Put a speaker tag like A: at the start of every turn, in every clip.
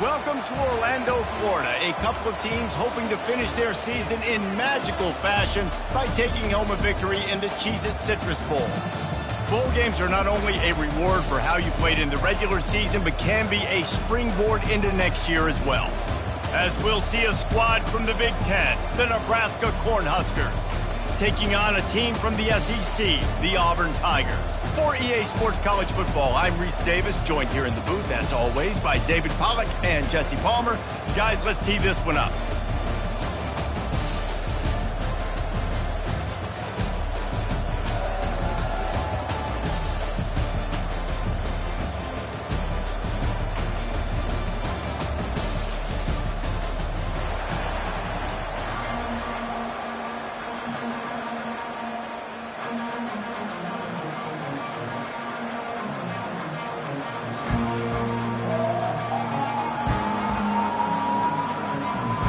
A: Welcome to Orlando, Florida. A couple of teams hoping to finish their season in magical fashion by taking home a victory in the Cheez-It Citrus Bowl. Bowl games are not only a reward for how you played in the regular season, but can be a springboard into next year as well. As we'll see a squad from the Big Ten, the Nebraska Cornhuskers, taking on a team from the SEC, the Auburn Tigers. For EA Sports College Football, I'm Reese Davis, joined here in the booth, as always, by David Pollack and Jesse Palmer. Guys, let's tee this one up.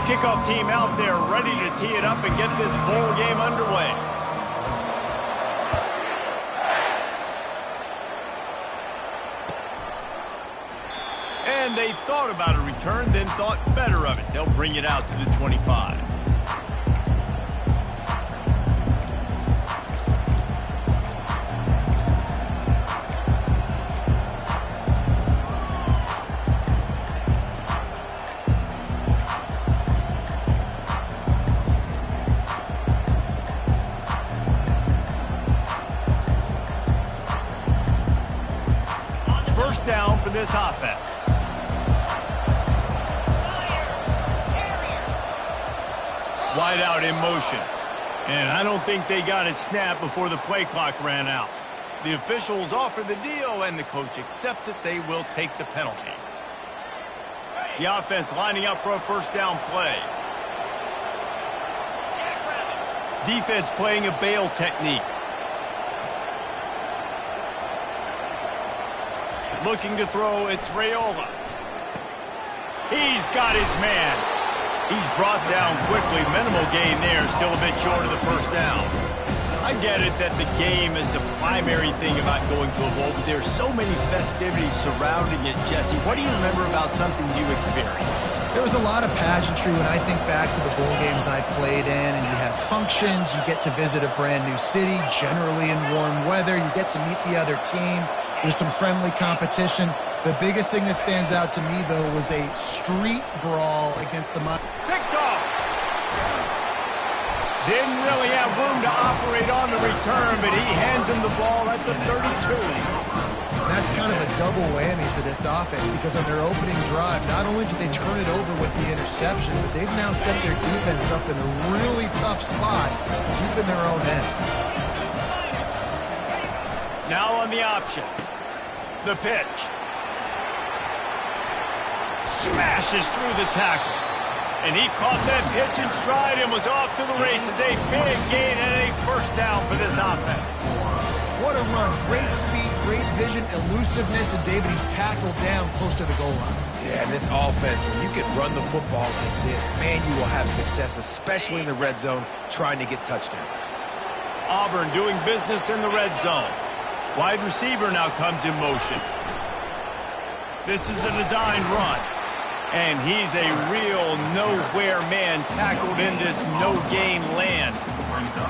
A: Kickoff team out there ready to tee it up and get this bowl game underway. And they thought about a return, then thought better of it. They'll bring it out to the 25. First down for this offense. Wide out in motion. And I don't think they got it snapped before the play clock ran out. The officials offer the deal, and the coach accepts it. They will take the penalty. The offense lining up for a first down play. Defense playing a bail technique. Looking to throw, it's Raiola. He's got his man. He's brought down quickly. Minimal gain there, still a bit short of the first down. I get it that the game is the primary thing about going to a bowl, but there's so many festivities surrounding it, Jesse. What do you remember about something you experienced?
B: There was a lot of pageantry when I think back to the bowl games I played in, and you have functions, you get to visit a brand new city, generally in warm weather, you get to meet the other team. There's some friendly competition. The biggest thing that stands out to me, though, was a street brawl against the...
A: Picked off! Didn't really have room to operate on the return, but he hands him the ball at the 32.
B: That's kind of a double whammy for this offense, because on their opening drive, not only did they turn it over with the interception, but they've now set their defense up in a really tough spot deep in their own end.
A: Now on the option. The pitch. Smashes through the tackle. And he caught that pitch in stride and was off to the races. A big gain and a first down for this offense.
B: What a run. Great speed, great vision, elusiveness, and David, he's tackled down close to the goal line.
C: Yeah, and this offense, when you can run the football like this, man, you will have success, especially in the red zone, trying to get touchdowns.
A: Auburn doing business in the red zone. Wide receiver now comes in motion. This is a designed run. And he's a real nowhere man tackled in this no-gain land.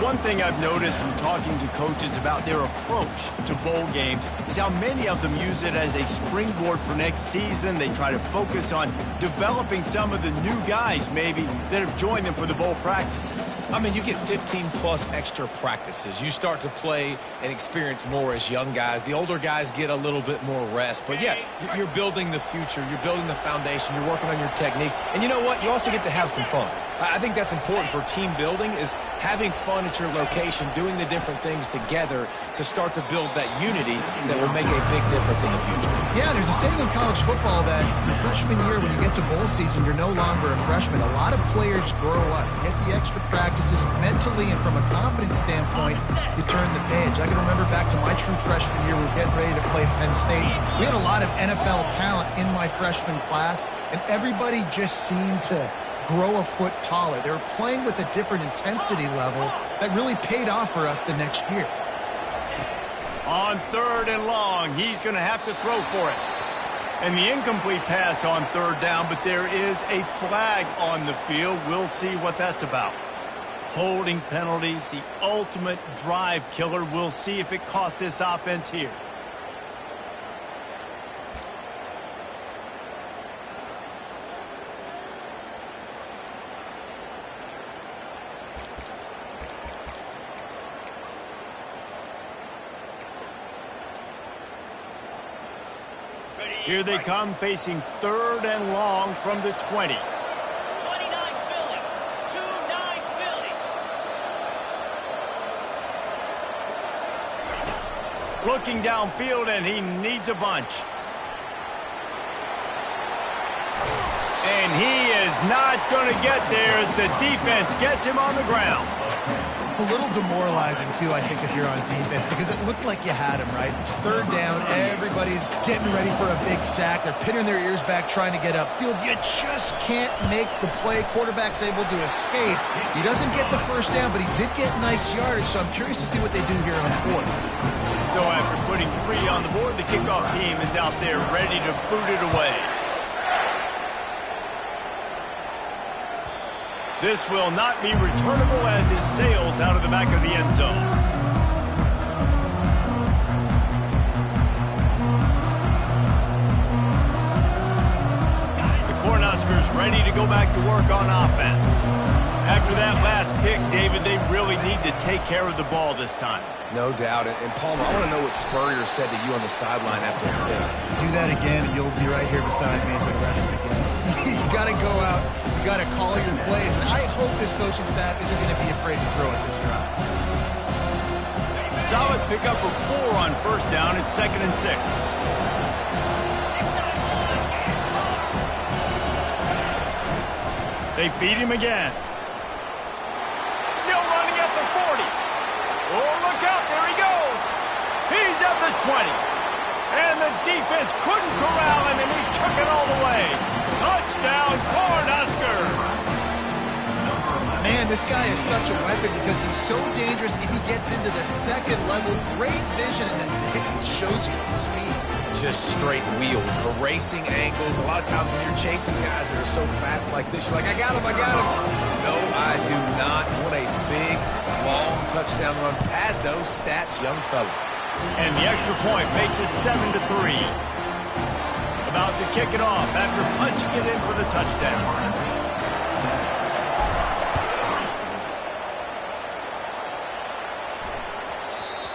A: One thing I've noticed from talking to coaches about their approach to bowl games is how many of them use it as a springboard for next season. They try to focus on developing some of the new guys, maybe, that have joined them for the bowl practices.
C: I mean, you get 15-plus extra practices. You start to play and experience more as young guys. The older guys get a little bit more rest. But, yeah, you're building the future. You're building the foundation. You're working on your technique. And you know what? You also get to have some fun. I think that's important for team building, is having fun at your location, doing the different things together to start to build that unity that will make a big difference in the future.
B: Yeah, there's a saying in college football that your freshman year, when you get to bowl season, you're no longer a freshman. A lot of players grow up, get the extra practices mentally, and from a confidence standpoint, you turn the page. I can remember back to my true freshman year, we were getting ready to play Penn State. We had a lot of NFL talent in my freshman class, and everybody just seemed to grow a foot taller. They were playing with a different intensity level that really paid off for us the next year.
A: On 3rd and long, he's going to have to throw for it. And the incomplete pass on third down, but there is a flag on the field. We'll see what that's about. Holding penalties, the ultimate drive killer. We'll see if it costs this offense here. Here they come, facing third and long from the 20.
D: 29 Philly. 2-9 Philly.
A: Looking downfield, and he needs a bunch. And he is not going to get there as the defense gets him on the ground.
B: It's a little demoralizing, too, I think, if you're on defense, because it looked like you had him, right? It's third down. Everybody's getting ready for a big sack. They're pinning their ears back trying to get upfield. You just can't make the play. Quarterback's able to escape. He doesn't get the first down, but he did get nice yardage, so I'm curious to see what they do here on fourth.
A: So after putting 3 on the board, the kickoff team is out there ready to boot it away. This will not be returnable as it sails out of the back of the end zone. The Cornhuskers ready to go back to work on offense. After that last pick, David, they really need to take care of the ball this time.
E: No doubt. And Palmer, I want to know what Spurrier said to you on the sideline after the pick.
B: Do that again, and you'll be right here beside me for the rest of the game. You got to go out. You got to call your plays. And I hope this coaching staff isn't going to be afraid to throw at this drive.
A: Solid pickup of 4 on first down. It's 2nd and 6. They feed him again. Still running at the 40. Oh, look out. There he goes. He's at the 20. And the defense couldn't corral him, and he took it all the way. Touchdown, Cornhuskers.
B: Man, this guy is such a weapon because he's so dangerous if he gets into the second level. Great vision, and then it shows you the speed.
E: Just straight wheels, erasing angles. A lot of times when you're chasing guys that are so fast like this, you're like, I got him, I got him. No, I do not. What a big, long touchdown run. Pad those stats, young fella.
A: And the extra point makes it 7-3. About to kick it off after punching it in for the touchdown.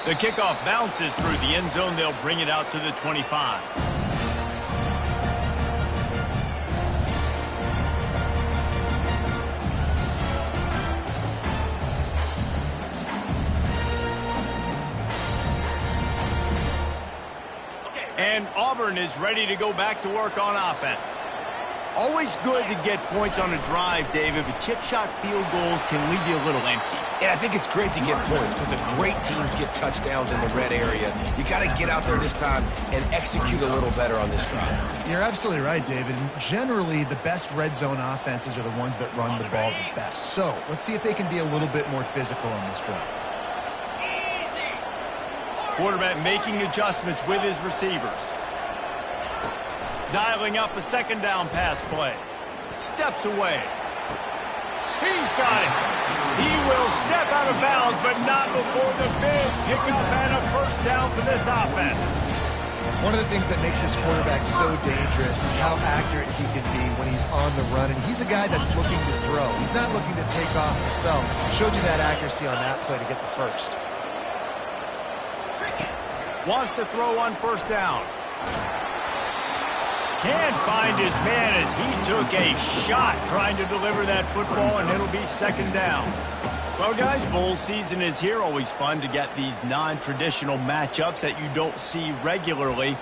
A: The kickoff bounces through the end zone. They'll bring it out to the 25. And Auburn is ready to go back to work on offense. Always good to get points on a drive, David, but chip shot field goals can leave you a little empty.
E: And I think it's great to get points, but the great teams get touchdowns in the red area. You got to get out there this time and execute a little better on this drive.
B: You're absolutely right, David. Generally, the best red zone offenses are the ones that run the ball the best. So let's see if they can be a little bit more physical on this drive.
A: Quarterback making adjustments with his receivers. Dialing up a second down pass play. Steps away. He's got it. He will step out of bounds, but not before the big pickup and a first down for this offense.
B: One of the things that makes this quarterback so dangerous is how accurate he can be when he's on the run. And he's a guy that's looking to throw. He's not looking to take off himself. Showed you that accuracy on that play to get the first.
A: Wants to throw on first down. Can't find his man as he took a shot trying to deliver that football, and it'll be second down. Well, guys, bowl season is here. Always fun to get these non-traditional matchups that you don't see regularly.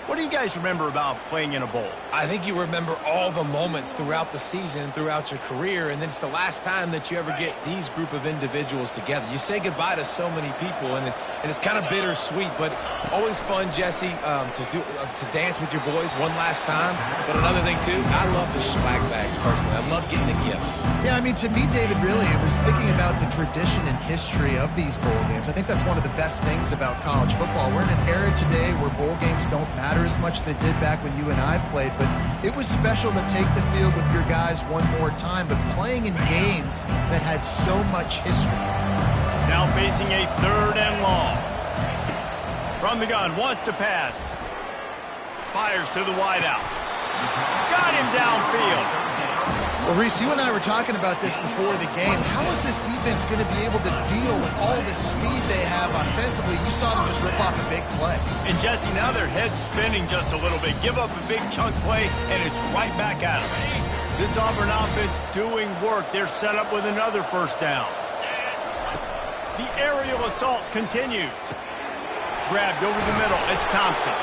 A: What do you guys remember about playing in a bowl?
C: I think you remember all the moments throughout the season, throughout your career, and then it's the last time that you ever get these group of individuals together. You say goodbye to so many people, and it's kind of bittersweet, but always fun, Jesse, to dance with your boys one last time. But another thing, too, I love the swag bags, personally. I love getting the gifts.
B: Yeah, I mean, to me, David, really, it was thinking about the tradition and history of these bowl games. I think that's one of the best things about college football. We're in an era today where bowl games don't matter as much as they did back when you and I played, but it was special to take the field with your guys one more time, but playing in games that had so much history.
A: Now facing a 3rd and long. From the gun, wants to pass. Fires to the wideout. Got him downfield.
B: Well, Reese, you and I were talking about this before the game. How is this defense going to be able to deal with all the speed they have offensively? You saw them just rip off a big play.
A: And Jesse, now their head's spinning just a little bit. Give up a big chunk play, and it's right back at them. This Auburn offense doing work. They're set up with another 1st down. The aerial assault continues. Grabbed over the middle. It's Thompson.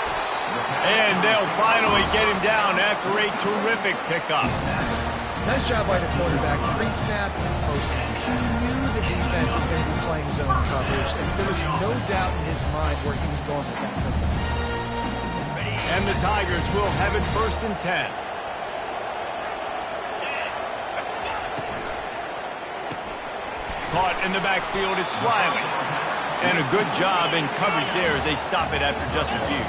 A: And they'll finally get him down after a terrific pickup.
B: Nice job by the quarterback. Pre-snap, post-snap. He knew the defense was going to be playing zone coverage, and there was no doubt in his mind where he was going with that football.
A: And the Tigers will have it 1st and 10. Caught in the backfield, it's Riley. And a good job in coverage there as they stop it after just a few.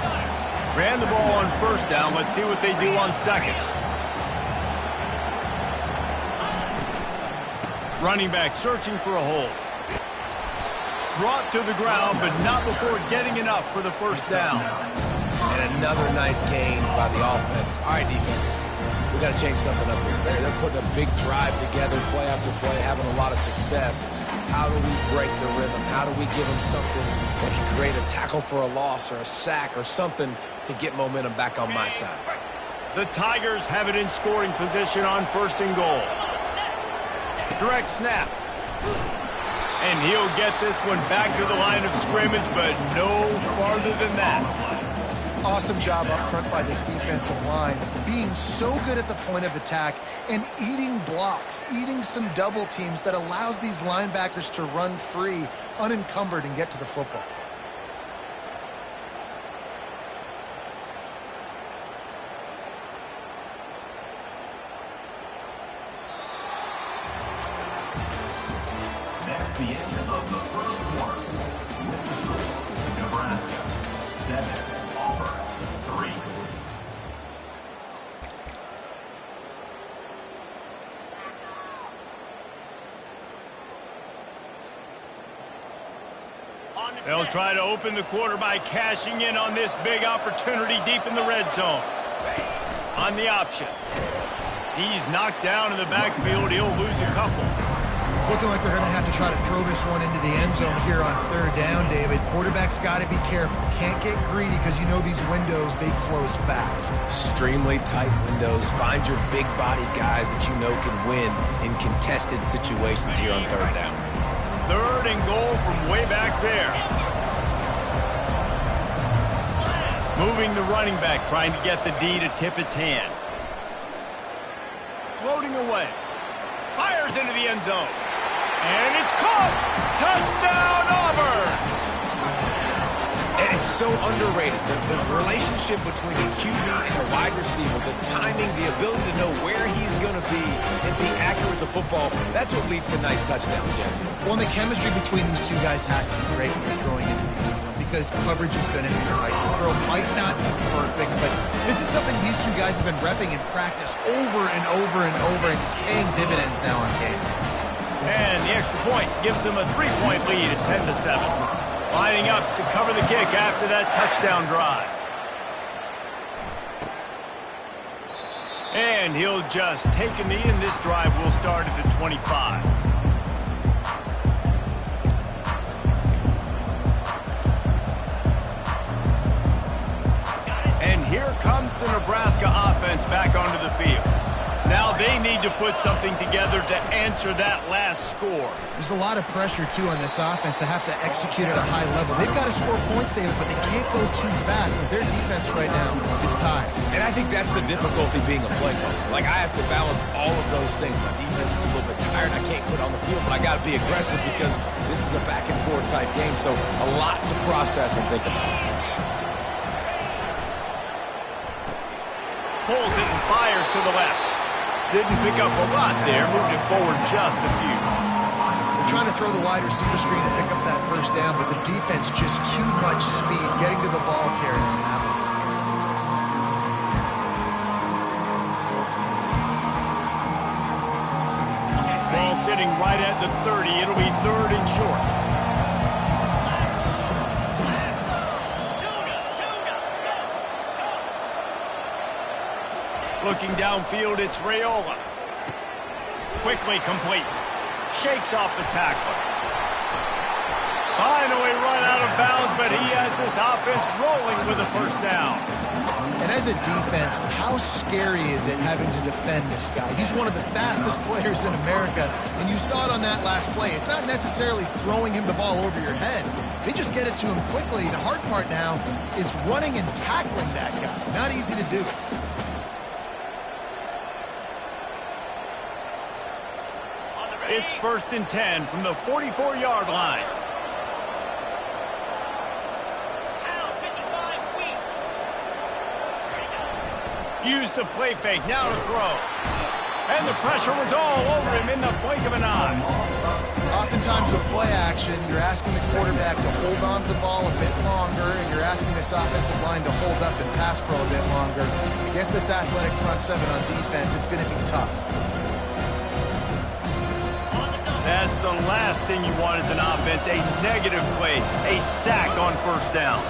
A: Ran the ball on 1st down. Let's see what they do on 2nd. Running back searching for a hole. Brought to the ground, but not before getting enough for the 1st down.
E: And another nice gain by the offense. All right, defense. We got to change something up here. They're putting a big drive together, play after play, having a lot of success. How do we break the rhythm? How do we give them something that can create a tackle for a loss or a sack or something to get momentum back on my side?
A: The Tigers have it in scoring position on 1st and goal. Direct snap. And he'll get this one back to the line of scrimmage, but no farther than that.
B: Awesome job up front by this defensive line, being so good at the point of attack and eating blocks, eating some double teams that allows these linebackers to run free, unencumbered, and get to the football.
F: That's the end of the 1st quarter. Nebraska 7, Auburn 3.
A: They'll try to open the quarter by cashing in on this big opportunity deep in the red zone. On the option. He's knocked down in the backfield. He'll lose a couple.
B: It's looking like they're going to have to try to throw this one into the end zone here on 3rd down, David. Quarterback's got to be careful. Can't get greedy because you know these windows, they close fast.
E: Extremely tight windows. Find your big-bodied guys that you know can win in contested situations here on 3rd down.
A: 3rd and goal from way back there. Moving the running back, trying to get the D to tip its hand. Floating away. Fires into the end zone. And it's caught! Touchdown, Auburn!
E: And it's so underrated. The relationship between a QB and a wide receiver, the timing, the ability to know where he's going to be and be accurate with the football, that's what leads to nice touchdowns, Jesse.
B: Well, the chemistry between these two guys has to be great when you're throwing into the end zone because coverage is going to be right. The throw might not be perfect, but this is something these two guys have been repping in practice over and over and over, and it's paying dividends now on game.
A: And the extra point gives them a 3-point lead at 10-7. Lining up to cover the kick after that touchdown drive. And he'll just take a knee, and this drive will start at the 25. And here comes the Nebraska offense back onto the field. Now they need to put something together to answer that last score.
B: There's a lot of pressure, too, on this offense to have to execute at a high level. They've got to score points, David, but they can't go too fast because their defense right now is tired.
E: And I think that's the difficulty being a play caller. Like, I have to balance all of those things. My defense is a little bit tired. I can't put on the field, but I got to be aggressive because this is a back-and-forth type game, so a lot to process and think about.
A: Pulls it and fires to the left. Didn't pick up a lot there, moved it forward just a few.
B: They're trying to throw the wide receiver screen and pick up that 1st down, but the defense just too much speed getting to the ball carrier on that one.
A: sitting right at the 30. It'll be third and short. Looking downfield, it's Raiola. Quickly complete. Shakes off the tackle. Finally run out of bounds, but he has this offense rolling with a first down.
B: And as a defense, how scary is it having to defend this guy? He's one of the fastest players in America, and you saw it on that last play. It's not necessarily throwing him the ball over your head. They just get it to him quickly. The hard part now is running and tackling that guy. Not easy to do.
A: It's 1st and 10 from the 44-yard line. Use the play fake, now to throw. And the pressure was all over him in the blink of an eye.
B: Oftentimes with play action, you're asking the quarterback to hold on to the ball a bit longer, and you're asking this offensive line to hold up and pass pro a bit longer. Against this athletic front seven on defense, it's going to be tough.
A: That's the last thing you want as an offense, a negative play, a sack on first down.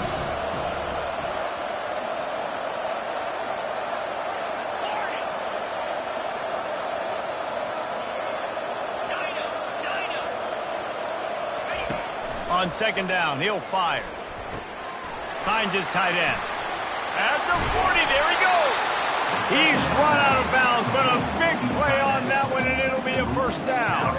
A: On 2nd down, he'll fire. Finds his tight end. At the 40, there he goes. He's run out of bounds, but a big play on that one, and it'll be a first down.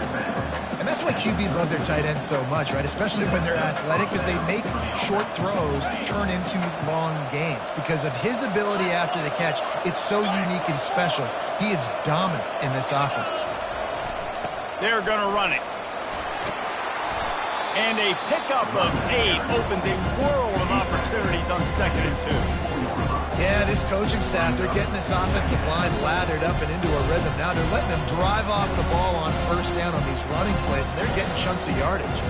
B: And that's why QBs love their tight ends so much, right? Especially when they're athletic, because they make short throws turn into long gains. Because of his ability after the catch, it's so unique and special. He is dominant in this offense.
A: They're going to run it. And a pickup of 8 opens a world of opportunities on 2nd and 2.
B: Yeah, this coaching staff, they're getting this offensive line lathered up and into a rhythm. Now they're letting them drive off the ball on first down on these running plays, and they're getting chunks of yardage.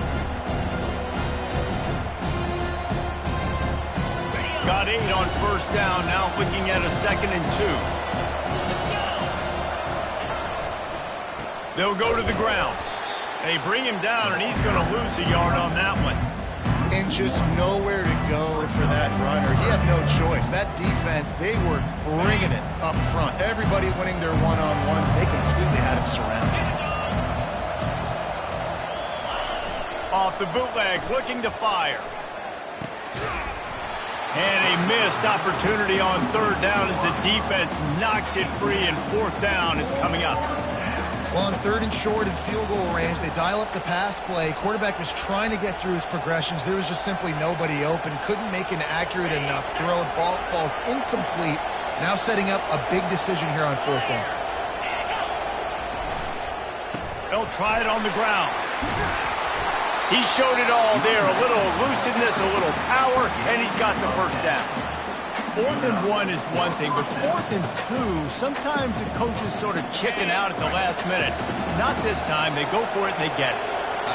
A: Got 8 on first down, now looking at a 2nd and 2. They'll go to the ground. They bring him down, and he's going to lose a yard on that one.
B: And just nowhere to go for that runner. He had no choice. That defense, they were bringing it up front. Everybody winning their one-on-ones, and they completely had him surrounded.
A: Off the bootleg, looking to fire. And a missed opportunity on 3rd down as the defense knocks it free, and 4th down is coming up.
B: Well, on 3rd and short and field goal range, they dial up the pass play. Quarterback was trying to get through his progressions. There was just simply nobody open. Couldn't make an accurate enough throw. Ball falls incomplete. Now setting up a big decision here on 4th down.
A: They'll try it on the ground. He showed it all there. A little elusiveness, a little power, and he's got the first down. 4th and 1 is one thing, but 4th and 2, sometimes the coaches sort of chicken out at the last minute. Not this time. They go for it and they get it.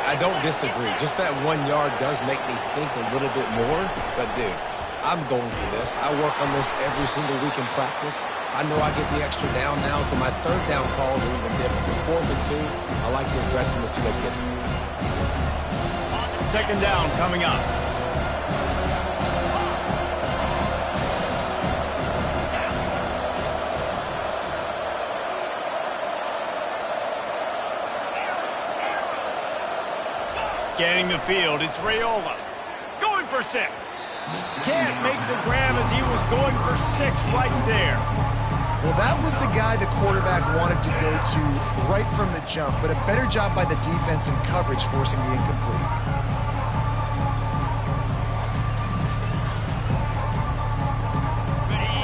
C: I don't disagree. Just that 1 yard does make me think a little bit more. But, dude, I'm going for this. I work on this every single week in practice. I know I get the extra down now, so my 3rd down calls are even different. But 4th and 2, I like the aggressiveness to go get it.
A: 2nd down coming up. Scanning the field, it's Raiola. Going for 6. Can't make the grab as he was going for 6 right there.
B: Well, that was the guy the quarterback wanted to go to right from the jump, but a better job by the defense in coverage forcing the incomplete.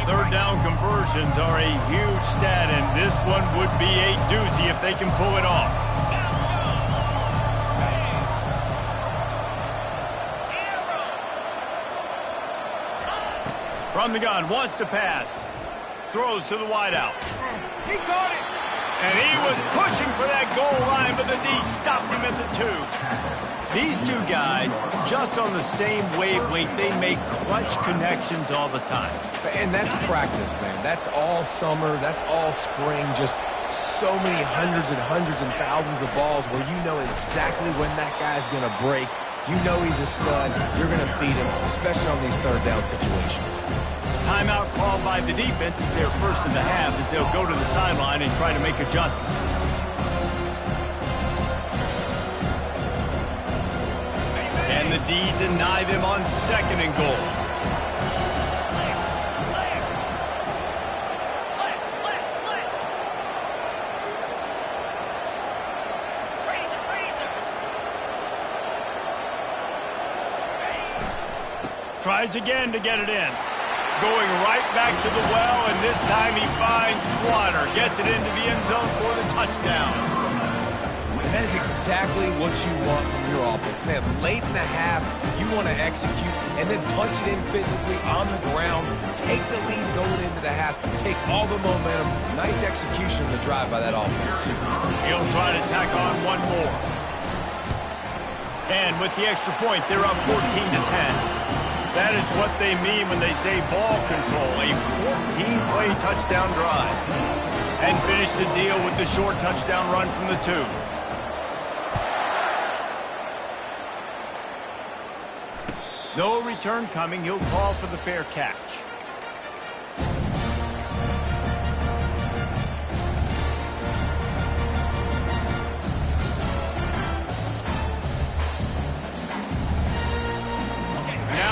A: 3rd down conversions are a huge stat, and this one would be a doozy if they can pull it off. From the gun, wants to pass. Throws to the wideout. He caught it! And he was pushing for that goal line, but the D stopped him at the 2. These 2 guys, just on the same wavelength, they make clutch connections all the time.
C: And that's practice, man. That's all summer. That's all spring. Just
E: so many hundreds and thousands of balls where you know exactly when that guy's going to break. You know he's a stud. You're going to feed him, especially on these third down situations.
A: Timeout called by the defense is their first in the half as they'll go to the sideline and try to make adjustments. And the D deny them on 2nd and goal. Tries again to get it in. Going right back to the well, and this time he finds water. Gets it into the end zone for the touchdown.
E: And that is exactly what you want from your offense. Man, late in the half, you want to execute and then punch it in physically on the ground. Take the lead going into the half. Take all the momentum. Nice execution of the drive by that offense.
A: He'll try to tack on one more. And with the extra point, they're up 14-10. That is what they mean when they say ball control, a 14-play touchdown drive. And finish the deal with the short touchdown run from the 2. No return coming. He'll call for the fair catch.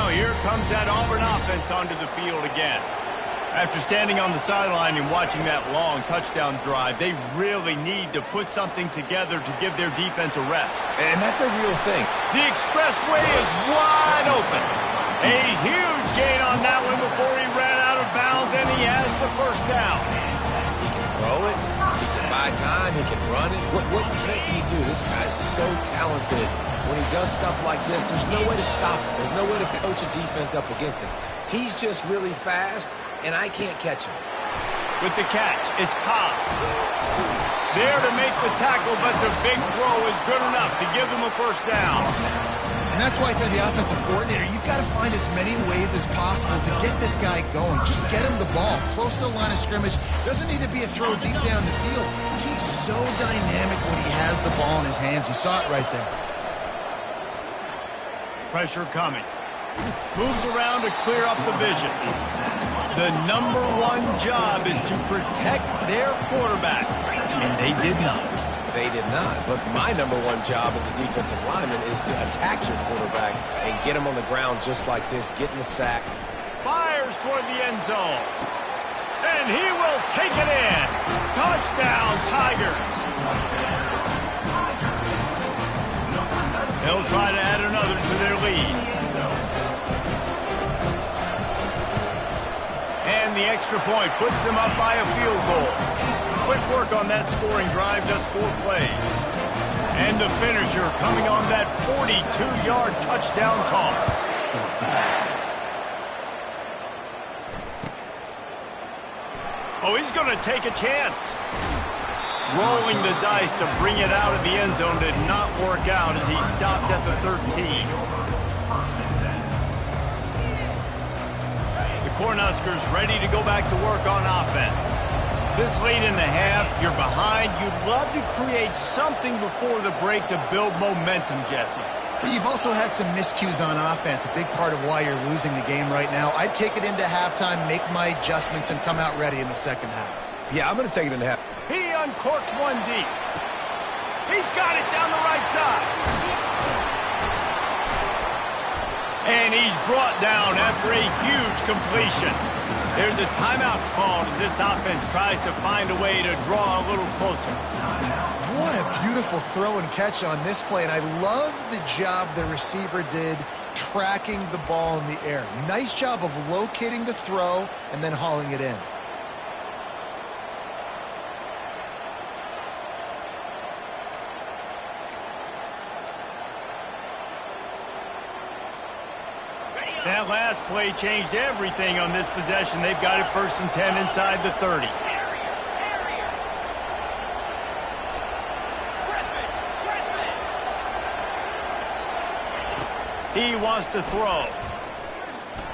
A: Here comes that Auburn offense onto the field again. After standing on the sideline and watching that long touchdown drive, they really need to put something together to give their defense a rest.
E: And that's a real thing.
A: The expressway is wide open. A huge gain on that one before he ran out of bounds, and he has the first down.
E: He can throw it. He can buy time. He can run it. What can't he do? This guy's so talented. When he does stuff like this, there's no way to stop him. There's no way to coach a defense up against this. He's just really fast, and I can't catch him.
A: With the catch, it's Cobb. There to make the tackle, but the big throw is good enough to give them a first down.
B: And that's why for the offensive coordinator, you've got to find as many ways as possible to get this guy going. Just get him the ball close to the line of scrimmage. Doesn't need to be a throw deep down the field. He's so dynamic when he has the ball in his hands. You saw it right there.
A: Pressure coming. Moves around to clear up the vision. The #1 job is to protect their quarterback, and they did not.
E: They did not. But my #1 job as a defensive lineman is to attack your quarterback and get him on the ground just like this, getting the sack.
A: Fires toward the end zone. And he will take it in. Touchdown, Tigers. They'll try to add another to their lead. And the extra point puts them up by a field goal. Quick work on that scoring drive, just 4 plays. And the finisher coming on that 42-yard touchdown toss. Oh, he's going to take a chance. Rolling the dice to bring it out of the end zone did not work out as he stopped at the 13. The Cornhuskers ready to go back to work on offense. This late in the half, you're behind. You'd love to create something before the break to build momentum, Jesse.
B: But you've also had some miscues on offense, a big part of why you're losing the game right now. I'd take it into halftime, make my adjustments, and come out ready in the second half.
E: Yeah, I'm going to take it into half.
A: He uncorks one deep. He's got it down the right side. And he's brought down after a huge completion. There's a timeout called as this offense tries to find a way to draw a little closer.
B: What a beautiful throw and catch on this play, and I love the job the receiver did tracking the ball in the air. Nice job of locating the throw and then hauling it in.
A: That last play changed everything on this possession. They've got it 1st and 10 inside the 30. He wants to throw.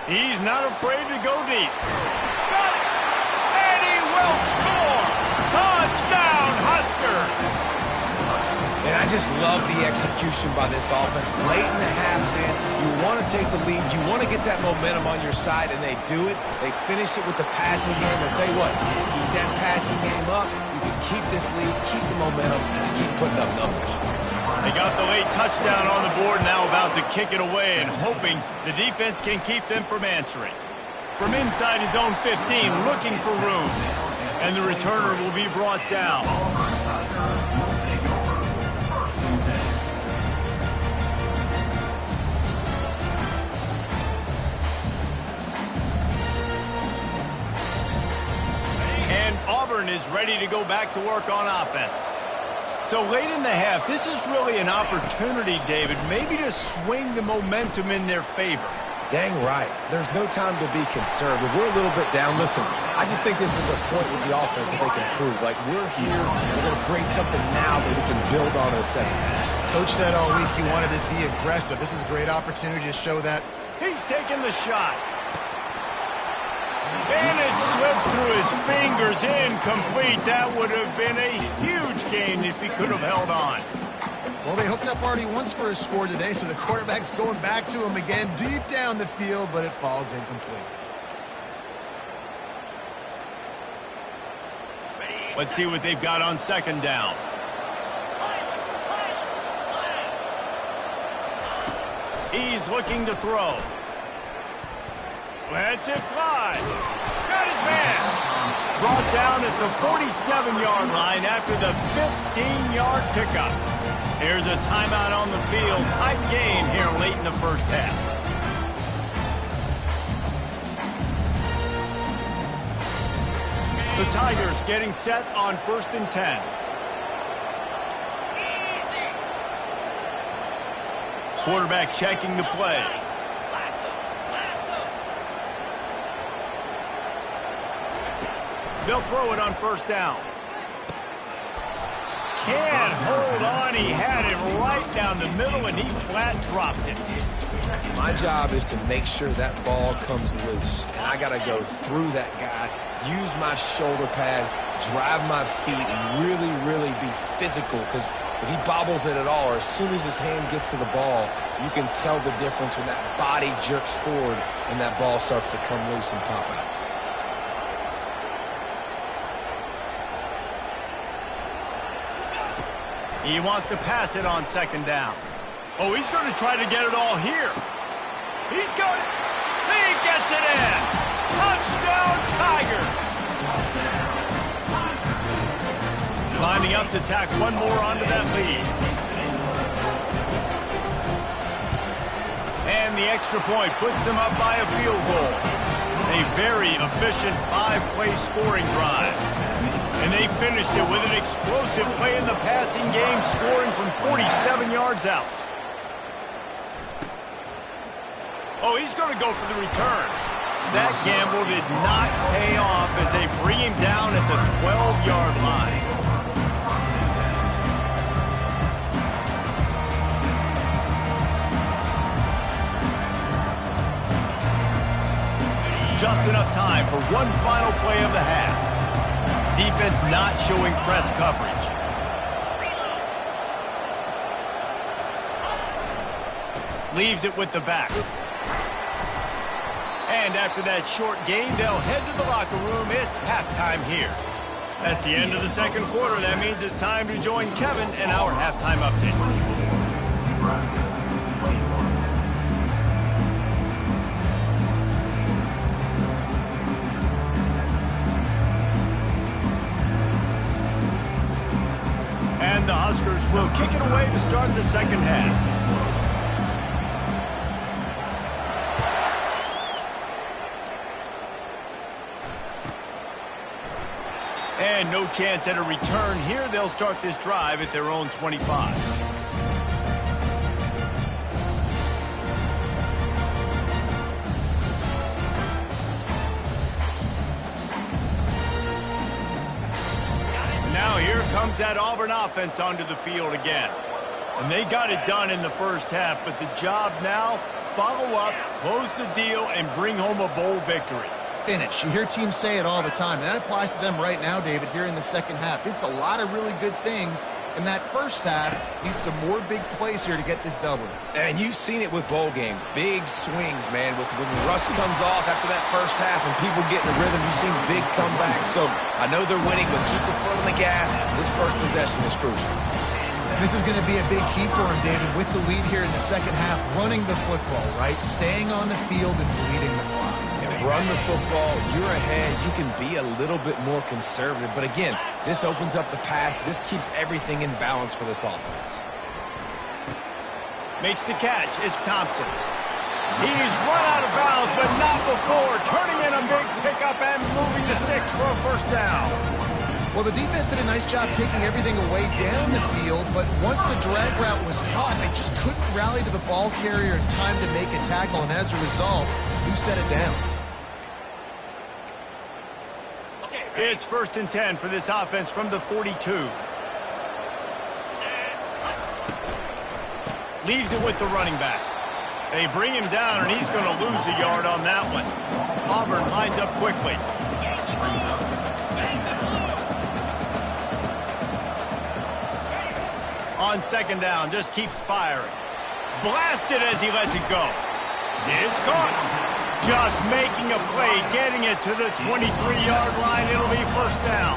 A: He's not afraid to go deep. Got it! And he will score! Touchdown!
E: just love the execution by this offense. Late in the half, man, you want to take the lead. You want to get that momentum on your side, and they do it. They finish it with the passing game. I'll tell you what, keep that passing game up. You can keep this lead, keep the momentum, and keep putting up numbers.
A: They got the late touchdown on the board, now about to kick it away and hoping the defense can keep them from answering. From inside his own 15, looking for room. And the returner will be brought down. And Auburn is ready to go back to work on offense. So late in the half, this is really an opportunity, David, maybe to swing the momentum in their favor.
E: Dang right. There's no time to be conservative. We're a little bit down. Listen, I just think this is a point with the offense that they can prove. Like, we're here. We're going to create something now that we can build on in the second half.
B: Coach said all week he wanted to be aggressive. This is a great opportunity to show that.
A: He's taking the shot. And it slips through his fingers, incomplete. That would have been a huge gain if he could have held on.
B: Well, they hooked up already once for a score today, so the quarterback's going back to him again deep down the field, but it falls incomplete.
A: Let's see what they've got on second down. He's looking to throw. Lets it fly. Got his man. Brought down at the 47-yard line after the 15-yard pickup. Here's a timeout on the field. Tight game here late in the first half. The Tigers getting set on 1st and 10. Quarterback checking the play. They'll throw it on 1st down. Can't hold on. He had it right down the middle, and he flat dropped it.
E: My job is to make sure that ball comes loose. And I got to go through that guy, use my shoulder pad, drive my feet, and really, really be physical. Because if he bobbles it at all, or as soon as his hand gets to the ball, you can tell the difference when that body jerks forward and that ball starts to come loose and pop out.
A: He wants to pass it on 2nd down. Oh, he's going to try to get it all here. He's got it. He gets it in. Touchdown, Tiger. Lining up to tack one more onto that lead. And the extra point puts them up by a field goal. A very efficient 5-play scoring drive. And they finished it with an explosive play in the passing game, scoring from 47 yards out. Oh, he's going to go for the return. That gamble did not pay off as they bring him down at the 12-yard line. Just enough time for one final play of the half. Defense not showing press coverage. Leaves it with the back. And after that short gain, they'll head to the locker room. It's halftime here. That's the end of the 2nd quarter. That means it's time to join Kevin and our halftime update. And the Huskers will kick it away to start the 2nd half. And no chance at a return here. They'll start this drive at their own 25. Now here comes that Auburn offense onto the field again. And they got it done in the first half, but the job now, follow up, close the deal, and bring home a bowl victory.
B: finish. You hear teams say it all the time, and that applies to them right now, David, here in the second half. It's a lot of really good things in that first half. Need some more big plays here to get this W.
E: And you've seen it with bowl games. Big swings, man. When the rust comes off after that first half and people get in the rhythm, you've seen big comebacks. So I know they're winning, but keep the foot on the gas. This first possession is crucial.
B: This is going to be a big key for him, David, with the lead here in the second half, running the football, right? Staying on the field and bleeding the clock.
E: Run the football, you're ahead, you can be a little bit more conservative. But again, this opens up the pass. This keeps everything in balance for this offense.
A: Makes the catch. It's Thompson. He's run out of bounds, but not before turning in a big pickup and moving the sticks for a first down.
B: Well, the defense did a nice job taking everything away down the field, but once the drag route was caught, they just couldn't rally to the ball carrier in time to make a tackle, and as a result, new set of downs.
A: It's 1st and 10 for this offense from the 42. Leaves it with the running back. They bring him down, and he's going to lose a yard on that one. Auburn lines up quickly. On 2nd down, just keeps firing. Blasted as he lets it go. It's caught. Just making a play, getting it to the 23-yard line. It'll be 1st down.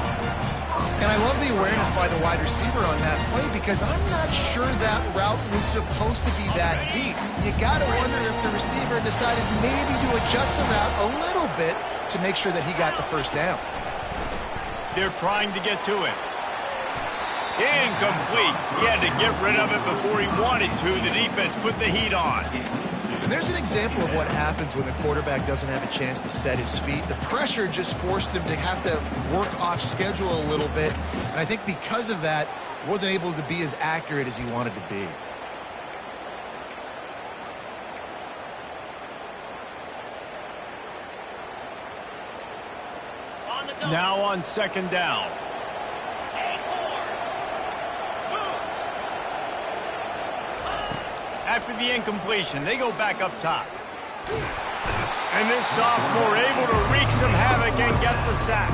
B: And I love the awareness by the wide receiver on that play because I'm not sure that route was supposed to be that deep. You got to wonder if the receiver decided maybe to adjust the route a little bit to make sure that he got the 1st down.
A: They're trying to get to him. Incomplete. He had to get rid of it before he wanted to. The defense put the heat on.
B: And there's an example of what happens when the quarterback doesn't have a chance to set his feet. The pressure just forced him to have to work off schedule a little bit. And I think because of that, he wasn't able to be as accurate as he wanted to be.
A: Now on 2nd down. After the incompletion, they go back up top. And this sophomore able to wreak some havoc and get the sack.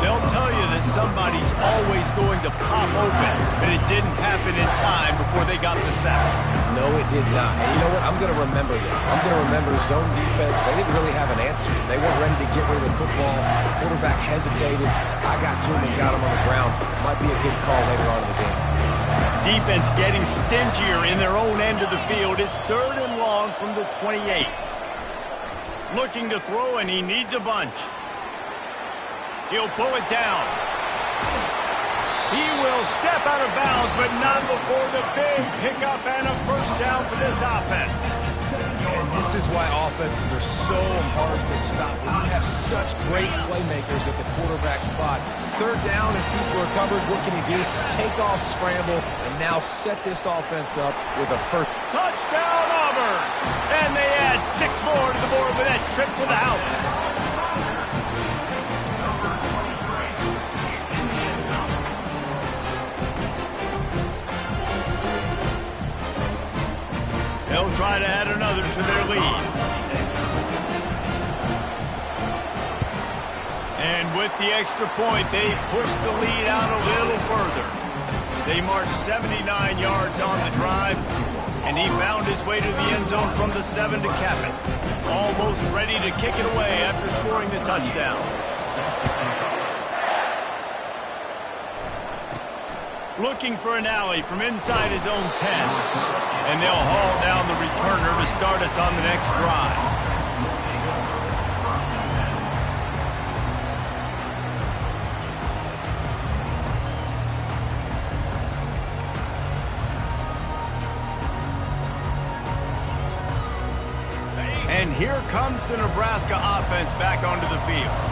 A: They'll tell you that somebody's always going to pop open, but it didn't happen in time before they got the sack.
E: No, it did not. And you know what? I'm going to remember this. I'm going to remember zone defense. They didn't really have an answer. They weren't ready to get rid of the football. Quarterback hesitated. I got to him and got him on the ground. Might be a good call later on in the game.
A: Defense getting stingier in their own end of the field. It's 3rd and long from the 28. Looking to throw, and he needs a bunch. He'll pull it down. He will step out of bounds, but not before the big pickup and a 1st down for this offense.
E: And this is why offenses are so hard to stop. When you have such great playmakers at the quarterback spot. 3rd down and people are covered. What can he do? Take off, scramble, and now set this offense up with a 1st.
A: Touchdown, Auburn! And they add 6 more to the board with that trip to the house. They'll try to add another to their lead. And with the extra point, they push the lead out a little further. They marched 79 yards on the drive, and he found his way to the end zone from the 7 to cap it. Almost ready to kick it away after scoring the touchdown. Looking for an alley from inside his own 10. And they'll haul down the returner to start us on the next drive. And here comes the Nebraska offense back onto the field.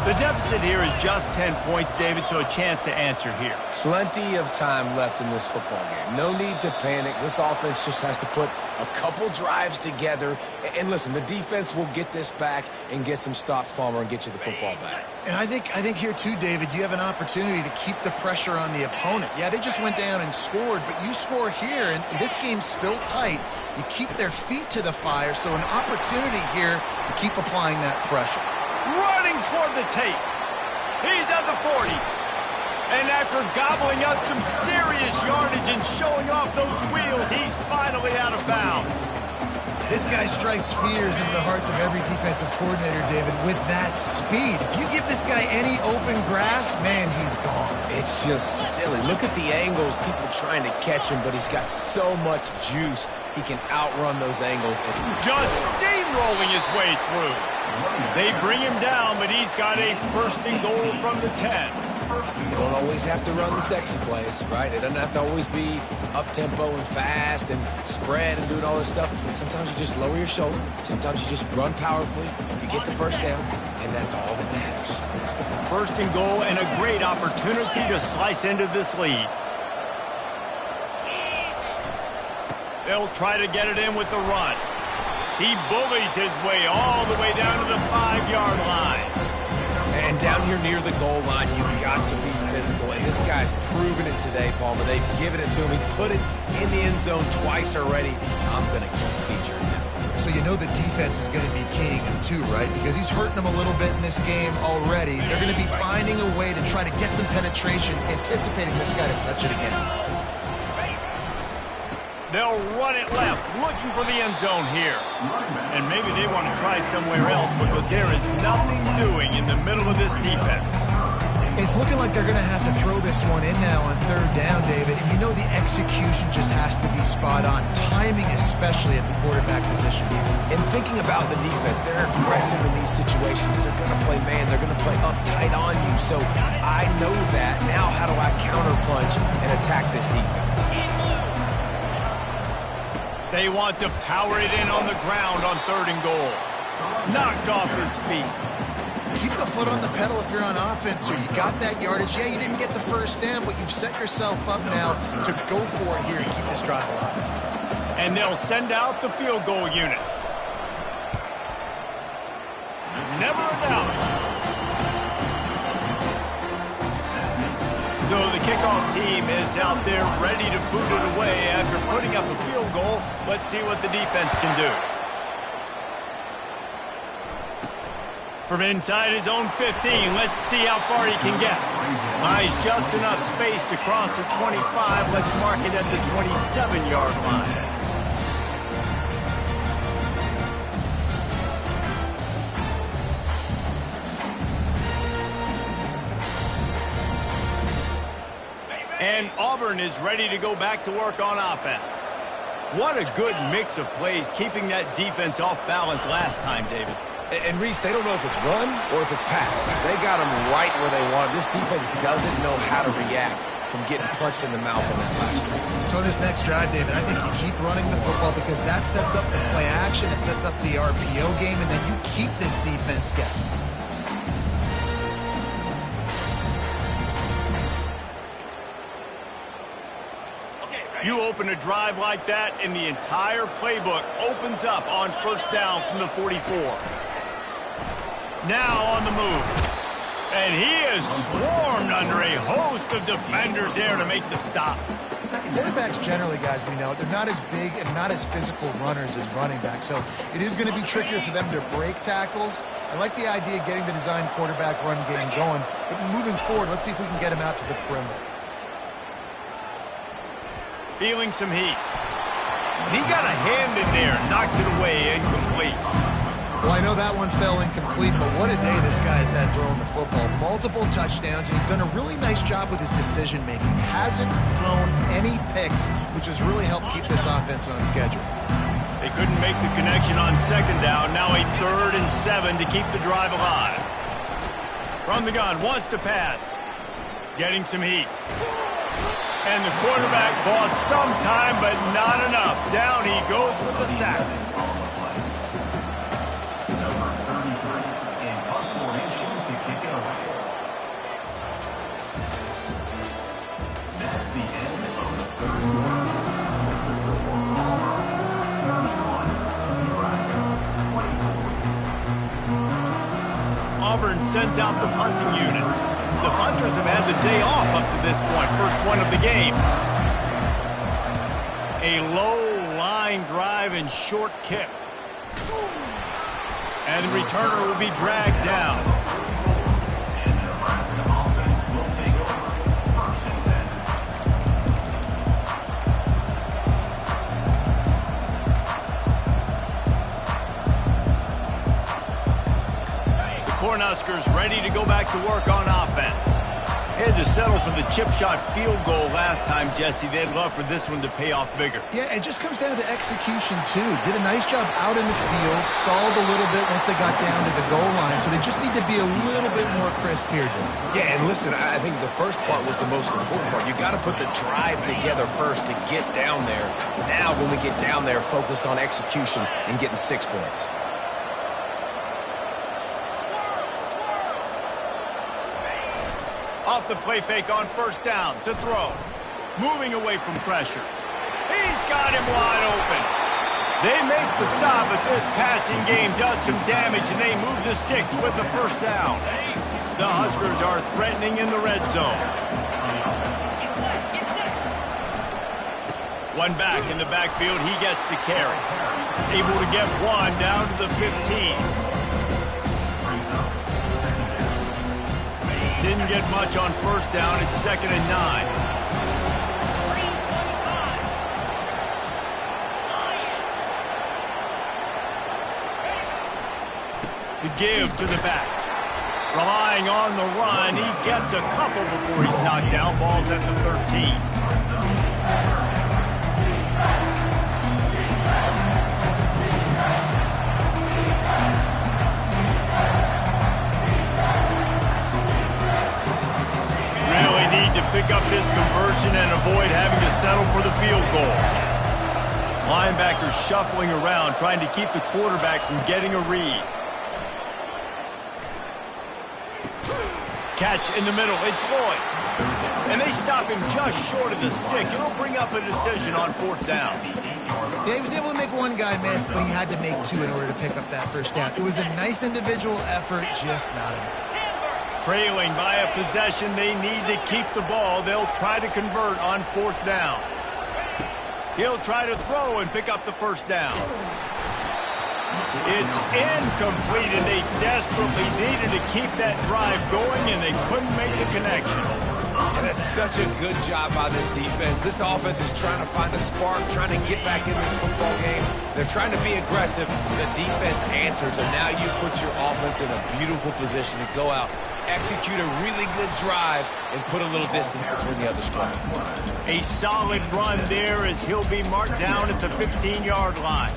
A: The deficit here is just 10 points, David, so a chance to answer here.
E: Plenty of time left in this football game. No need to panic. This offense just has to put a couple drives together. And listen, the defense will get this back and get some stops, Palmer, and get you the football back.
B: And I think here, too, David, you have an opportunity to keep the pressure on the opponent. Yeah, they just went down and scored, but you score here, and this game's still tight. You keep their feet to the fire, so an opportunity here to keep applying that pressure.
A: running toward the tape. He's at the 40. And after gobbling up some serious yardage and showing off those wheels, he's finally out of bounds.
B: This guy strikes fears into the hearts of every defensive coordinator, David, with that speed. If you give this guy any open grass, man, he's gone.
E: It's just silly. Look at the angles, people trying to catch him, but he's got so much juice. He can outrun those angles.
A: Just steamrolling his way through. They bring him down, but he's got a 1st and goal from the 10.
E: You don't always have to run the sexy plays, right? It doesn't have to always be up-tempo and fast and spread and doing all this stuff. Sometimes you just lower your shoulder. Sometimes you just run powerfully. You get the 1st down, and that's all that matters.
A: 1st and goal and a great opportunity to slice into this lead. They'll try to get it in with the run. He bullies his way all the way down to the 5-yard line.
E: And down here near the goal line, you've got to be physical. And this guy's proven it today, Palmer. They've given it to him. He's put it in the end zone twice already. I'm going to keep featuring him.
B: So you know the defense is going to be keying him too, right? Because he's hurting them a little bit in this game already. They're going to be finding a way to try to get some penetration, anticipating this guy to touch it again.
A: They'll run it left, looking for the end zone here. And maybe they want to try somewhere else because there is nothing doing in the middle of this defense.
B: It's looking like they're going to have to throw this one in now on 3rd down, David. And you know the execution just has to be spot on. Timing especially at the quarterback position.
E: And thinking about the defense, they're aggressive in these situations. They're going to play man. They're going to play up tight on you. So I know that. Now how do I counterpunch and attack this defense?
A: They want to power it in on the ground on 3rd and goal. Knocked off his feet.
B: Keep the foot on the pedal if you're on offense here. You got that yardage. Yeah, you didn't get the 1st down, but you've set yourself up now to go for it here and keep this drive alive.
A: And they'll send out the field goal unit. Never a doubt. So the kickoff team is out there ready to boot it away after putting up a field goal. Let's see what the defense can do. From inside his own 15, let's see how far he can get. Buys just enough space to cross the 25. Let's mark it at the 27-yard line. And Auburn is ready to go back to work on offense. What a good mix of plays, keeping that defense off balance last time, David.
E: And Reese, they don't know if it's run or if it's pass. They got them right where they want. This defense doesn't know how to react from getting punched in the mouth on that last drive.
B: So in this next drive, David, I think you keep running the football because that sets up the play action, it sets up the RPO game, and then you keep this defense guessing.
A: You open a drive like that, and the entire playbook opens up on 1st down from the 44. Now on the move. And he is swarmed under a host of defenders there to make the stop.
B: Quarterbacks generally, guys, we know, they're not as big and not as physical runners as running backs. So it is going to be trickier for them to break tackles. I like the idea of getting the design quarterback run game going. But moving forward, let's see if we can get him out to the perimeter.
A: Feeling some heat. He got a hand in there, knocks it away, incomplete.
B: Well, I know that one fell incomplete, but what a day this guy's had throwing the football. Multiple touchdowns, and he's done a really nice job with his decision-making. Hasn't thrown any picks, which has really helped keep this offense on schedule.
A: They couldn't make the connection on 2nd down. Now a 3rd and 7 to keep the drive alive. From the gun, wants to pass. Getting some heat. And the quarterback bought some time, but not enough. Down he goes with the sack.
F: Number 33 in punt formation to kick it away. That's the end of the 3rd quarter.
A: Auburn sends out the punting unit. The punters have had the day off up to this point. First one of the game. A low line drive and short kick. And the returner will be dragged down.
F: And the Nebraska offense will take over. 1st and 10.
A: The Cornhuskers ready to go back to work on offense. They had to settle for the chip shot field goal last time, Jesse. They'd love for this one to pay off bigger.
B: Yeah, it just comes down to execution, too. Did a nice job out in the field, stalled a little bit once they got down to the goal line, so they just need to be a little bit more crisp here, Dave.
E: Yeah, and listen, I think the first part was the most important part. You got to put the drive together first to get down there. Now, when we get down there, focus on execution and getting 6 points.
A: Off the play fake on 1st down to throw. Moving away from pressure. He's got him wide open. They make the stop, but this passing game does some damage, and they move the sticks with the 1st down. The Huskers are threatening in the red zone. One back in the backfield. He gets the carry. Able to get one down to the 15. Didn't get much on 1st down. It's 2nd and 9. The give to the back. Relying on the run. He gets a couple before he's knocked down. Ball's at the 13. Really need to pick up this conversion and avoid having to settle for the field goal. Linebackers shuffling around, trying to keep the quarterback from getting a read. Catch in the middle. It's Lloyd. And they stop him just short of the stick. It'll bring up a decision on 4th down.
B: Yeah, he was able to make one guy miss, but he had to make 2 in order to pick up that 1st down. It was a nice individual effort, just not enough.
A: Trailing by a possession, they need to keep the ball. They'll try to convert on 4th down. He'll try to throw and pick up the 1st down. It's incomplete, and they desperately needed to keep that drive going, and they couldn't make the connection.
E: And that's such a good job by this defense. This offense is trying to find a spark, trying to get back in this football game. They're trying to be aggressive. The defense answers, and now you put your offense in a beautiful position to go out, execute a really good drive, and put a little distance between the other squad.
A: A solid run there as he'll be marked down at the 15-yard line.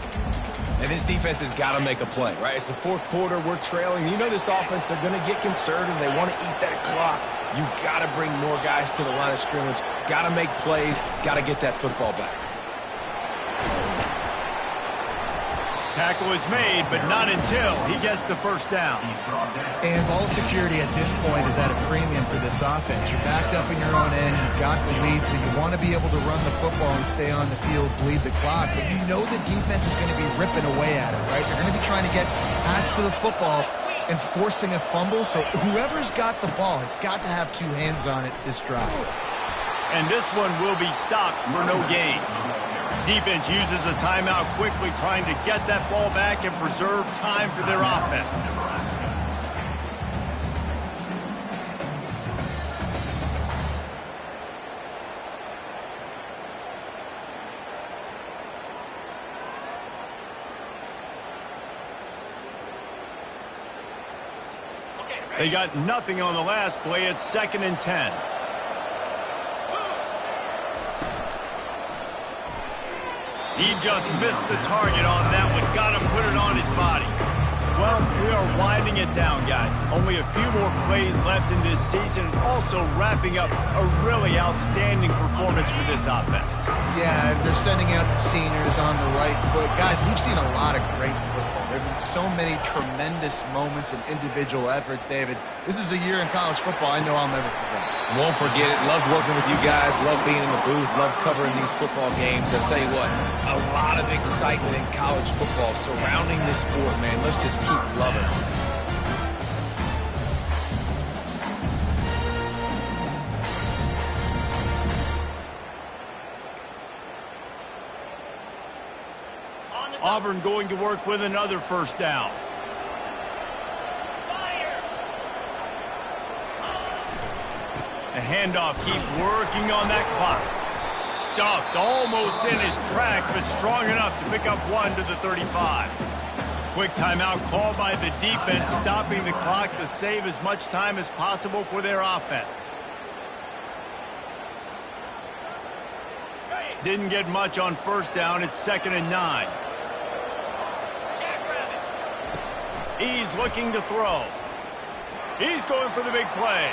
E: And this defense has got to make a play, right? It's the 4th quarter. We're trailing. You know this offense, they're going to get conservative. They want to eat that clock. You got to bring more guys to the line of scrimmage. Got to make plays. Got to get that football back.
A: Tackle is made, but not until he gets the 1st down.
B: And ball security at this point is at a premium for this offense. You're backed up in your own end. You've got the lead, so you want to be able to run the football and stay on the field, bleed the clock. But you know the defense is going to be ripping away at it, right? They're going to be trying to get hats to the football and forcing a fumble. So whoever's got the ball has got to have 2 hands on it this drive.
A: And this one will be stopped for no gain. Defense uses a timeout quickly, trying to get that ball back and preserve time for their offense. They got nothing on the last play. It's 2nd and 10. He just missed the target on that one. Got to put it on his body. Well, we are winding it down, guys. Only a few more plays left in this season. Also wrapping up a really outstanding performance for this offense.
B: Yeah, they're sending out the seniors on the right foot. Guys, we've seen a lot of great football. There have been so many tremendous moments and individual efforts, David. This is a year in college football I know I'll never forget.
E: Won't forget it. Loved working with you guys. Loved being in the booth. Loved covering these football games. I'll tell you what, a lot of excitement in college football surrounding this sport, man. Let's just keep loving it.
A: Auburn going to work with another 1st down. The handoff, keep working on that clock. Stuffed almost in his tracks, but strong enough to pick up one to the 35. Quick timeout called by the defense, stopping the clock to save as much time as possible for their offense. Didn't get much on first down. It's 2nd and 9. He's looking to throw. He's going for the big play.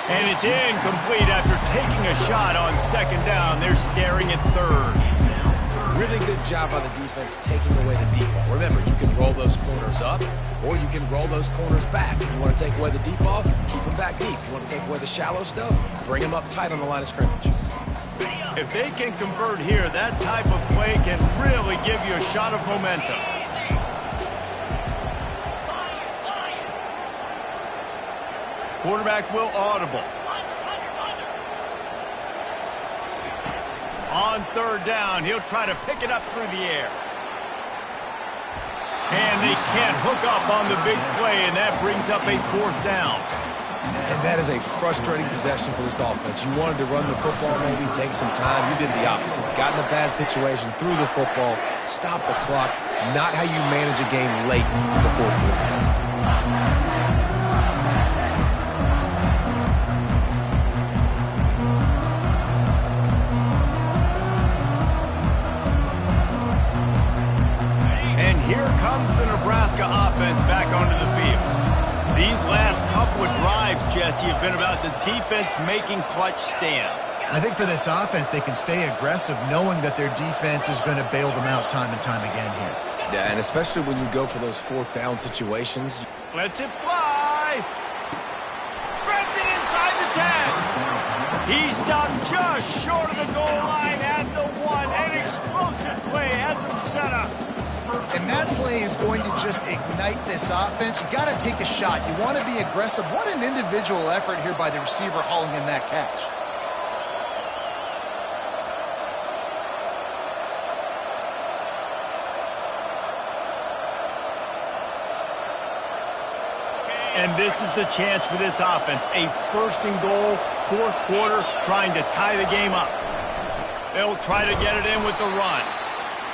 A: And it's incomplete after taking a shot on 2nd down. They're staring at 3rd.
E: Really good job by the defense taking away the deep ball. Remember, you can roll those corners up, or you can roll those corners back. If you want to take away the deep ball, keep them back deep. If you want to take away the shallow stuff, bring them up tight on the line of scrimmage.
A: If they can convert here, that type of play can really give you a shot of momentum. Quarterback will audible. On 3rd down, he'll try to pick it up through the air. And they can't hook up on the big play, and that brings up a 4th down.
E: And that is a frustrating possession for this offense. You wanted to run the football, maybe take some time. You did the opposite. Got in a bad situation, threw the football, stopped the clock. Not how you manage a game late in the 4th quarter.
A: Here comes the Nebraska offense back onto the field. These last couple of drives, Jesse, have been about the defense making clutch stand.
B: I think for this offense, they can stay aggressive knowing that their defense is going to bail them out time and time again here.
E: Yeah, and especially when you go for those 4th down situations.
A: Lets it fly. Grabs it inside the 10. He stopped just short of the goal line at the 1. An explosive play has him set up.
B: And that play is going to just ignite this offense. You got to take a shot. You want to be aggressive. What an individual effort here by the receiver hauling in that catch.
A: And this is the chance for this offense. A 1st and goal, 4th quarter, trying to tie the game up. They'll try to get it in with the run.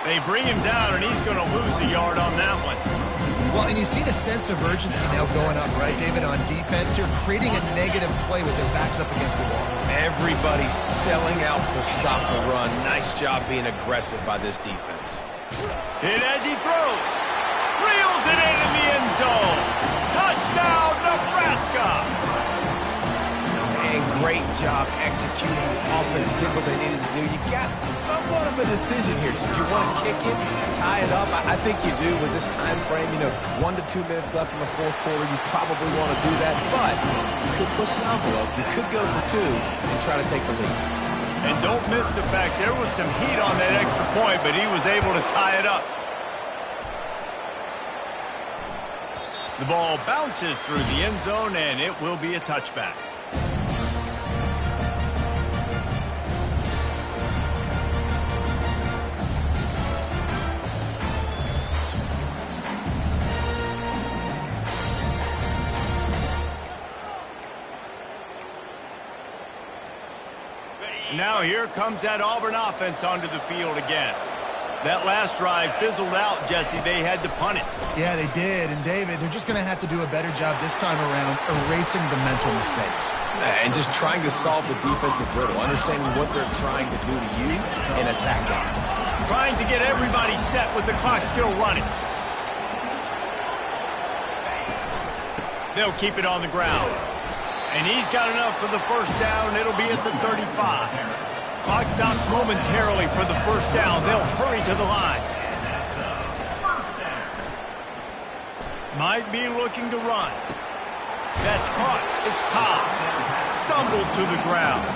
A: They bring him down, and he's going to lose a yard on that one.
B: Well, and you see the sense of urgency now going up, right, David, on defense here, creating a negative play with their backs up against the wall.
E: Everybody's selling out to stop the run. Nice job being aggressive by this defense.
A: And as he throws, reels it into the end zone. Touchdown, Nebraska!
E: And great job executing. The offense did what they needed to do. You got somewhat of a decision here. Did you want to kick it, tie it up? I think you do with this time frame. 1 to 2 minutes left in the 4th quarter. You probably want to do that, but you could push the envelope. You could go for 2 and try to take the lead.
A: And don't miss the fact there was some heat on that extra point, but he was able to tie it up. The ball bounces through the end zone, and it will be a touchback. Now here comes that Auburn offense onto the field again. That last drive fizzled out, Jesse. They had to punt it.
B: Yeah, they did. And, David, they're just going to have to do a better job this time around erasing the mental mistakes.
E: And just trying to solve the defensive riddle, understanding what they're trying to do to you and attack them.
A: Trying to get everybody set with the clock still running. They'll keep it on the ground. And he's got enough for the 1st down. It'll be at the 35. Clock stops momentarily for the 1st down. They'll hurry to the line. Might be looking to run. That's caught. It's caught. Stumbled to the ground.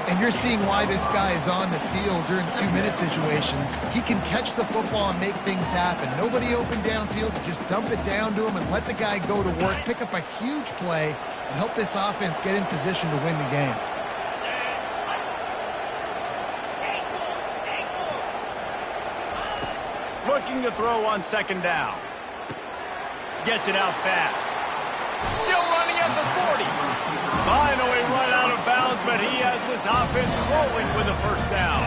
B: And you're seeing why this guy is on the field during 2-minute situations. He can catch the football and make things happen. Nobody open downfield. You just dump it down to him and let the guy go to work, pick up a huge play, and help this offense get in position to win the game.
A: Looking to throw on 2nd down. Gets it out fast. Still running at the 40. this offense rolling with a first down.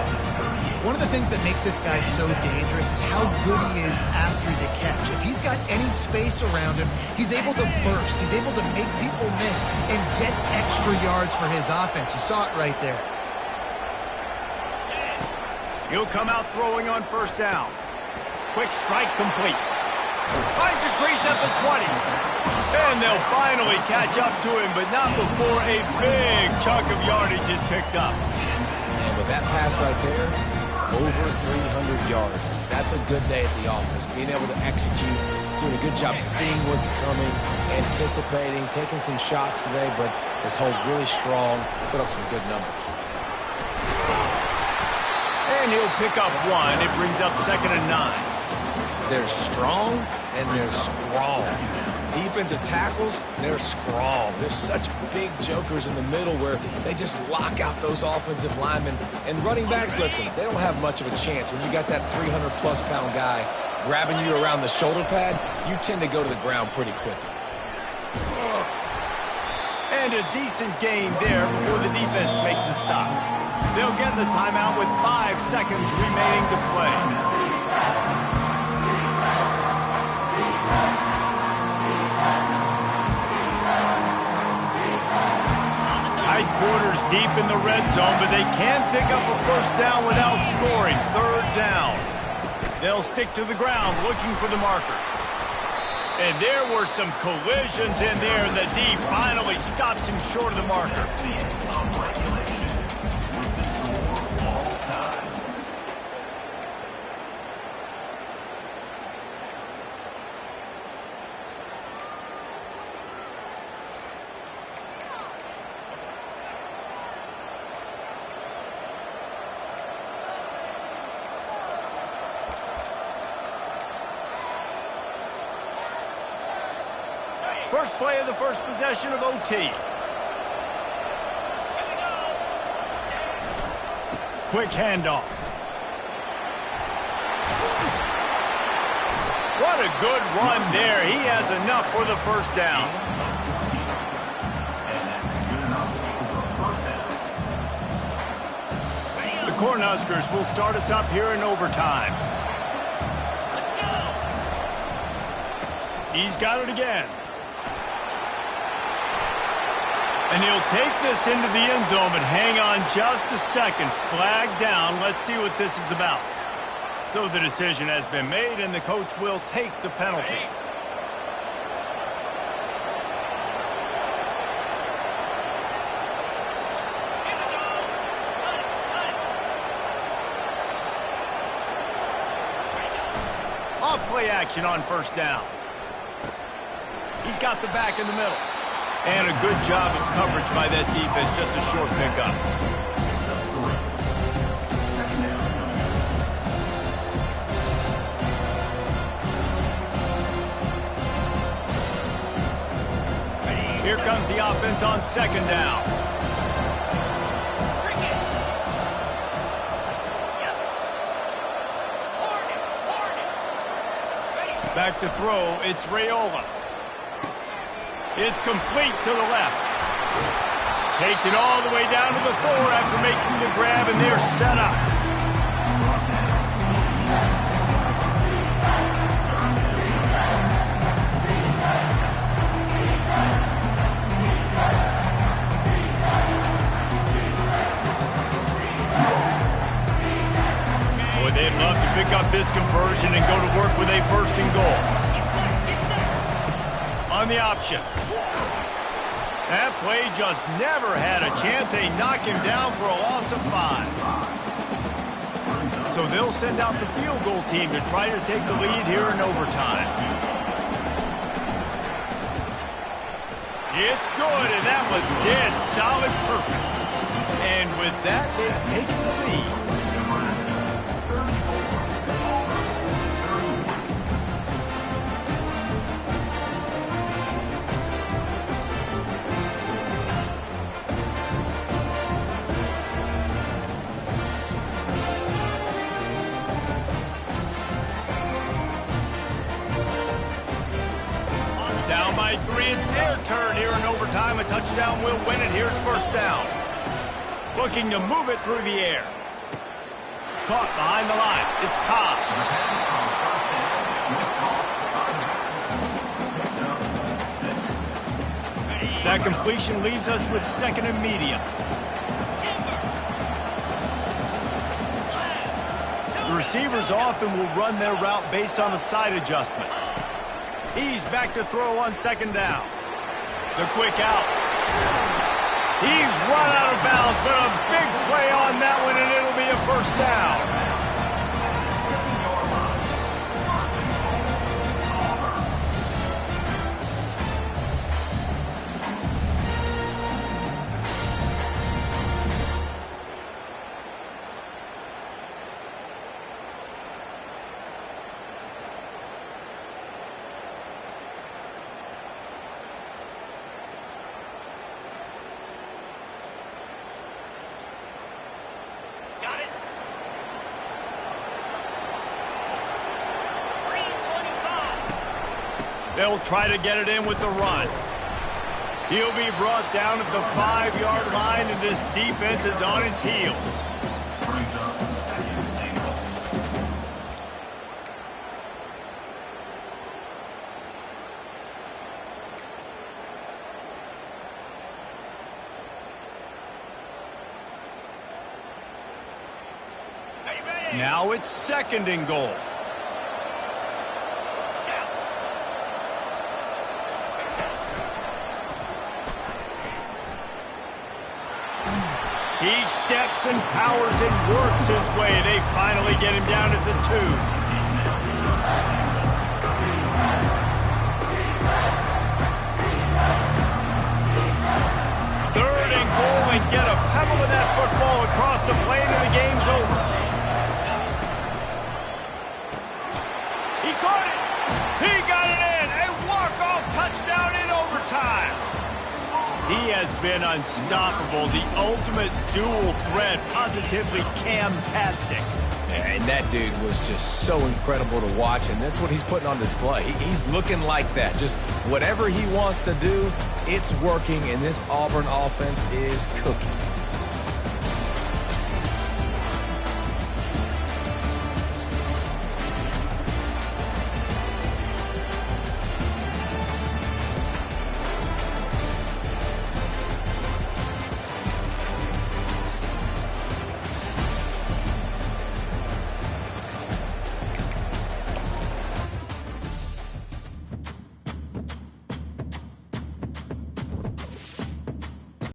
B: One of the things that makes this guy so dangerous is how good he is after the catch. If he's got any space around him, he's able to burst. He's able to make people miss and get extra yards for his offense. You saw it right there.
A: He'll come out throwing on first down. Quick strike complete. Finds a crease at the 20. And they'll finally catch up to him, but not before a big chunk of yardage is picked up.
C: And with that pass right there, over 300 yards. That's a good day at the office. Being able to execute, doing a good job seeing what's coming, anticipating, taking some shots today, but his hold really strong, put up some good numbers.
A: And he'll pick up one. It brings up 2nd and 9.
C: They're strong and they're strong. Defensive tackles, they're strong. There's such big jokers in the middle where they just lock out those offensive linemen. And running backs, listen, they don't have much of a chance. When you got that 300-plus pound guy grabbing you around the shoulder pad, you tend to go to the ground pretty quickly.
A: And a decent gain there before the defense makes a stop. They'll get the timeout with 5 seconds remaining to play. Tight quarters deep in the red zone, but they can't pick up a first down without scoring. 3rd down. They'll stick to the ground looking for the marker. And there were some collisions in there, and the D finally stops him short of the marker. First play of the first possession of OT. Quick handoff. What a good run there. He has enough for the first down. The Cornhuskers will start us up here in overtime. He's got it again. And he'll take this into the end zone, but hang on just a second. Flag down. Let's see what this is about. So the decision has been made, and the coach will take the penalty. Off-play action on first down. He's got the back in the middle. And a good job of coverage by that defense, just a short pickup. Here comes the offense on 2nd down. Back to throw, it's Raiola. It's complete to the left. Takes it all the way down to the 4 after making the grab, and they're set up. Boy, they'd love to pick up this conversion and go to work with a 1st and goal. On the option. That play just never had a chance. They knock him down for a loss of 5. So they'll send out the field goal team to try to take the lead here in overtime. It's good, and that was dead solid perfect. And with that, they've taken the lead. Down by 3, it's their turn here in overtime. A touchdown will win it. Here's first down. Looking to move it through the air. Caught behind the line. It's Cobb. That completion leaves us with second and medium. The receivers often will run their route based on a side adjustment. He's back to throw on second down. The quick out. He's run out of bounds, but a big play on that one, and it'll be a first down. They'll try to get it in with the run. He'll be brought down at the 5-yard line, and this defense is on its heels. Now it's second and goal. He steps and powers and works his way. They finally get him down at the 2. Third and goal, and get a pebble of that football across the plane, and the game's over. He caught it. He got it in. A walk-off touchdown in overtime. He has been unstoppable, the ultimate dual threat, positively Cam-tastic.
E: And that dude was just so incredible to watch, and that's what he's putting on display. He's looking like that. Just whatever he wants to do, it's working, and this Auburn offense is cooking.